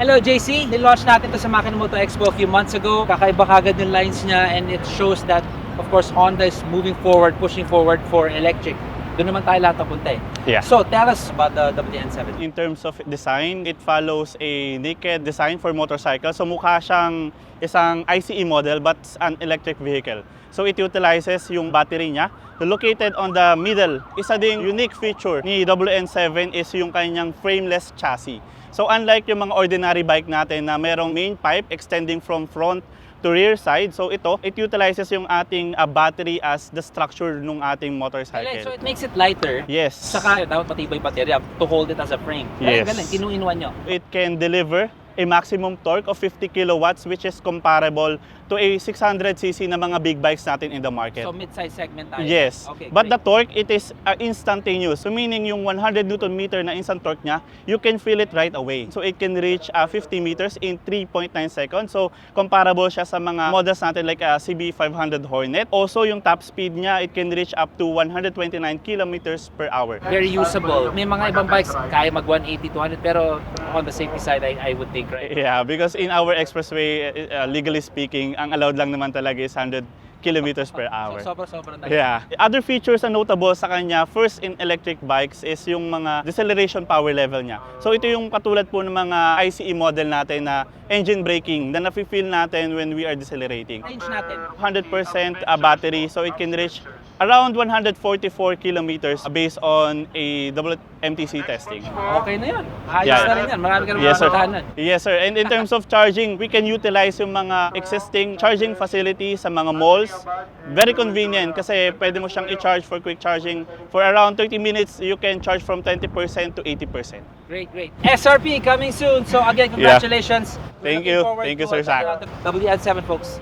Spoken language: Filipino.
Hello JC, nilaunch natin to sa Makina Moto Expo a few months ago. Kakaiba kagad yung lines niya and it shows that of course Honda is moving forward, pushing forward for electric. Doon naman tayo lahat napunta eh. Yeah. So tell us about the WN7. In terms of design, it follows a naked design for motorcycle. So mukha siyang isang ICE model but an electric vehicle. So it utilizes yung battery niya. Located on the middle, isa ding unique feature ni WN7 is yung kanyang frameless chassis. So unlike yung mga ordinary bike natin na merong main pipe extending from front to rear side, so ito, it utilizes yung ating battery as the structure ng ating motorcycle. So it makes it lighter. Yes. Saka dapat matibay baterya to hold it as a frame. Yes. Galing, kinuinuan nyo. It can deliver a maximum torque of 50 kilowatts which is comparable to a 600cc na mga big bikes natin in the market. So mid-size segment tayo. Yes. Okay, But great. the torque, it is instantaneous. So meaning yung 100 Newton meter na instant torque niya, you can feel it right away. So it can reach 50 meters in 3.9 seconds. So comparable siya sa mga models natin like CB500 Hornet. Also yung top speed niya, it can reach up to 129 kilometers per hour. Very usable. May mga ibang bikes kaya mag 180, 200 pero on the safety side I would think, right? Yeah, because in our expressway, legally speaking, ang allowed lang naman talaga is 100 kilometers per hour. So sobrang tayo. Yeah. Other features na notable sa kanya, first in electric bikes is yung mga deceleration power level niya. So ito yung katulad po ng mga ICE model natin na engine braking na nafe-feel natin when we are decelerating. Range natin. 100% battery, so it can reach around 144 kilometers based on a WMTC testing. Okay na yun. Ayos Yeah. na rin yan. Marami ka naman Yes, sir. matahanan. Yes, sir. And in terms of charging, we can utilize yung mga existing charging facilities sa mga malls. Very convenient kasi pwede mo siyang i-charge for quick charging. For around 30 minutes, you can charge from 20% to 80%. Great. SRP coming soon. So again, congratulations. Thank We're you. looking forward Thank you, to Sir Zach. WN7 folks.